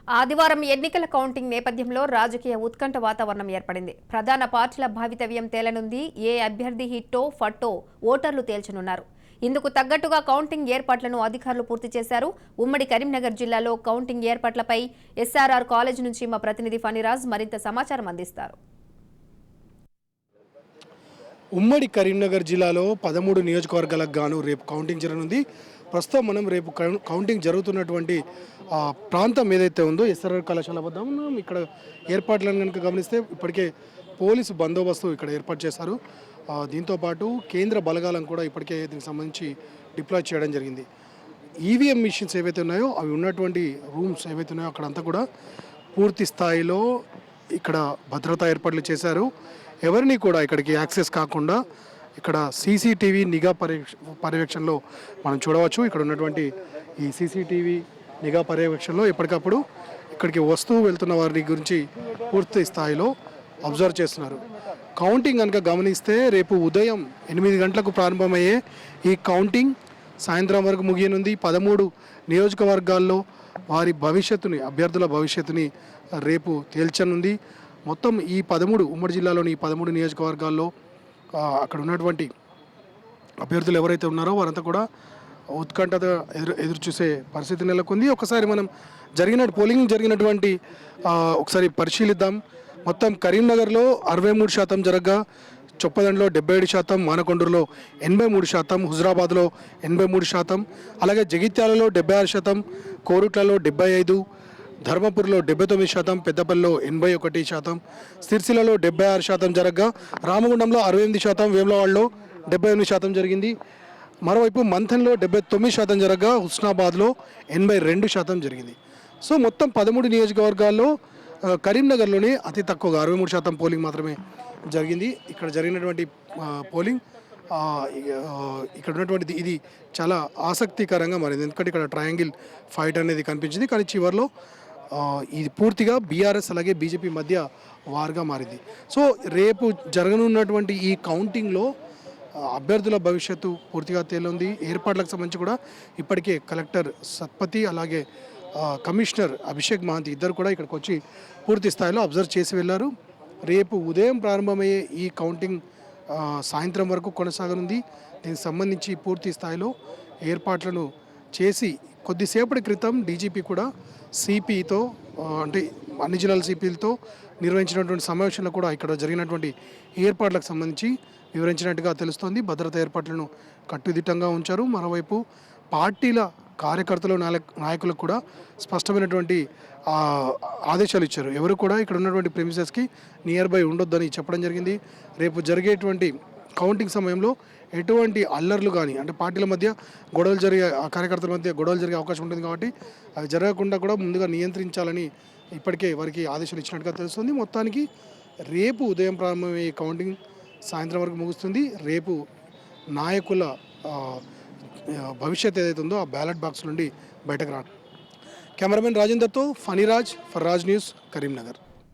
ఆదివారం ఎన్నికల కౌంటింగ్ నేపథ్యంలో రాజకీయ ఉత్కంఠ వాతావరణం ఏర్పడింది. ప్రధాన పార్టీల భవితవ్యం తేలనుంది. ఏ అభ్యర్థి హిట్టో ఫట్టో ఓటర్లు తేల్చనున్నారు. ఇందుకు తగ్గట్టుగా కౌంటింగ్ ఏర్పాట్లను అధికారులు పూర్తి చేశారు. ఉమ్మడి కరీంనగర్ జిల్లాలో కౌంటింగ్ ఏర్పాట్లపై ఎస్ఆర్ఆర్ కాలేజ్ నుంచి మా ప్రతినిధి ఫణిరాజ్ మరింత సమాచారం అందిస్తారు. ఉమ్మడి కరీంనగర్ జిల్లాలో 13 నియోజకవర్గాలకు గాను రేపు కౌంటింగ్ జరగనుంది. ప్రస్తుతం మనం రేపు కౌంటింగ్ జరుగుతున్నటువంటి ప్రాంతం ఏదైతే ఉందో ఎస్ఆర్ఆర్ కళాశాల వద్ద ఉన్నాం. ఇక్కడ ఏర్పాట్లను కనుక గమనిస్తే ఇప్పటికే పోలీసు బందోబస్తు ఇక్కడ ఏర్పాటు చేశారు. దీంతోపాటు కేంద్ర బలగాలను కూడా ఇప్పటికే దీనికి సంబంధించి డిప్లాయ్ చేయడం జరిగింది. ఈవీఎం మిషన్స్ ఏవైతే ఉన్నాయో అవి ఉన్నటువంటి రూమ్స్ ఏవైతే ఉన్నాయో అక్కడంతా కూడా పూర్తి స్థాయిలో ఇక్కడ భద్రతా ఏర్పాట్లు చేశారు. ఎవరిని కూడా ఇక్కడికి యాక్సెస్ కాకుండా ఇక్కడ సీసీటీవీ నిఘా పర్యవేక్షణలో మనం చూడవచ్చు. ఇక్కడ ఉన్నటువంటి ఈ సీసీటీవీ నిఘా పర్యవేక్షణలో ఎప్పటికప్పుడు ఇక్కడికి వస్తూ వెళ్తున్న వారి గురించి పూర్తి స్థాయిలో అబ్జర్వ్ చేస్తున్నారు. కౌంటింగ్ కనుక గమనిస్తే రేపు ఉదయం 8 గంటలకు ప్రారంభమయ్యే ఈ కౌంటింగ్ సాయంత్రం వరకు ముగియనుంది. 13 నియోజకవర్గాల్లో వారి భవిష్యత్తుని అభ్యర్థుల భవిష్యత్తుని రేపు తేల్చనుంది. మొత్తం ఈ 13 ఉమ్మడి జిల్లాలోని ఈ 13 నియోజకవర్గాల్లో అక్కడ ఉన్నటువంటి అభ్యర్థులు ఎవరైతే ఉన్నారో వారంతా కూడా ఉత్కంఠత ఎదురు చూసే పరిస్థితి నెలకొంది. ఒకసారి మనం పోలింగ్ జరిగినటువంటి ఒకసారి పరిశీలిద్దాం. మొత్తం కరీంనగర్లో 63% జరగగా చొప్పదండలో 77%, మానకొండూరులో 83%, హుజరాబాద్లో 83%, అలాగే జగిత్యాలలో 76%, కోరుట్లలో 75%, ధర్మపురిలో 79%, పెద్దపల్లిలో 81%, సిరిసిల్లలో 76% జరగగా రామగుండంలో 68%, వేములవాడలో 78% జరిగింది. మరోవైపు మంథన్లో 79% జరగగా హుస్నాబాద్లో 82% జరిగింది. సో మొత్తం 13 నియోజకవర్గాల్లో కరీంనగర్లోనే అతి తక్కువగా 63% పోలింగ్ మాత్రమే జరిగింది. ఇక్కడ జరిగినటువంటి పోలింగ్ ఇక్కడ ఉన్నటువంటిది ఇది చాలా ఆసక్తికరంగా మారింది. ఎందుకంటే ఇక్కడ ట్రయాంగిల్ ఫైట్ అనేది కనిపించింది. కానీ చివరిలో ఇది పూర్తిగా బీఆర్ఎస్ అలాగే బీజేపీ మధ్య వార్గా మారింది. సో రేపు జరగనున్నటువంటి ఈ కౌంటింగ్లో అభ్యర్థుల భవిష్యత్తు పూర్తిగా తేలింది. ఏర్పాట్లకు సంబంధించి కూడా ఇప్పటికే కలెక్టర్ సత్పతి అలాగే కమిషనర్ అభిషేక్ మహంతి ఇద్దరు కూడా ఇక్కడికి వచ్చి పూర్తి స్థాయిలో అబ్జర్వ్ చేసి వెళ్ళారు. రేపు ఉదయం ప్రారంభమయ్యే ఈ కౌంటింగ్ సాయంత్రం వరకు కొనసాగనుంది. దీనికి సంబంధించి పూర్తి స్థాయిలో ఏర్పాట్లను చేసి కొద్దిసేపటి క్రితం డీజీపీ కూడా సిపితో అంటే అన్ని జిల్లాల సిపిలతో నిర్వహించినటువంటి సమావేశంలో కూడా ఇక్కడ జరిగినటువంటి ఏర్పాట్లకు సంబంధించి వివరించినట్టుగా తెలుస్తోంది. భద్రతా ఏర్పాట్లను కట్టుదిట్టంగా ఉంచారు. మరోవైపు పార్టీల కార్యకర్తలు నాయకులకు కూడా స్పష్టమైనటువంటి ఆదేశాలు ఇచ్చారు. ఎవరు కూడా ఇక్కడ ఉన్నటువంటి ప్రెమిసెస్కి నియర్ బై ఉండొద్దని చెప్పడం జరిగింది. రేపు జరిగేటువంటి కౌంటింగ్ సమయంలో ఎటువంటి అల్లర్లు కానీ అంటే పార్టీల మధ్య గొడవలు జరిగే కార్యకర్తల మధ్య గొడవలు జరిగే అవకాశం ఉంటుంది. కాబట్టి అవి జరగకుండా కూడా ముందుగా నియంత్రించాలని ఇప్పటికే వారికి ఆదేశాలు ఇచ్చినట్టుగా తెలుస్తుంది. మొత్తానికి రేపు ఉదయం ప్రారంభమయ్యే కౌంటింగ్ సాయంత్రం వరకు ముగుస్తుంది. రేపు నాయకుల భవిష్యత్ ఏదైతే ఉందో ఆ బ్యాలెట్ బాక్స్ నుండి బయటకు రాను. కెమెరామెన్ రాజేందర్తో ఫణిరాజ్ ఫర్ రాజ్ న్యూస్, కరీంనగర్.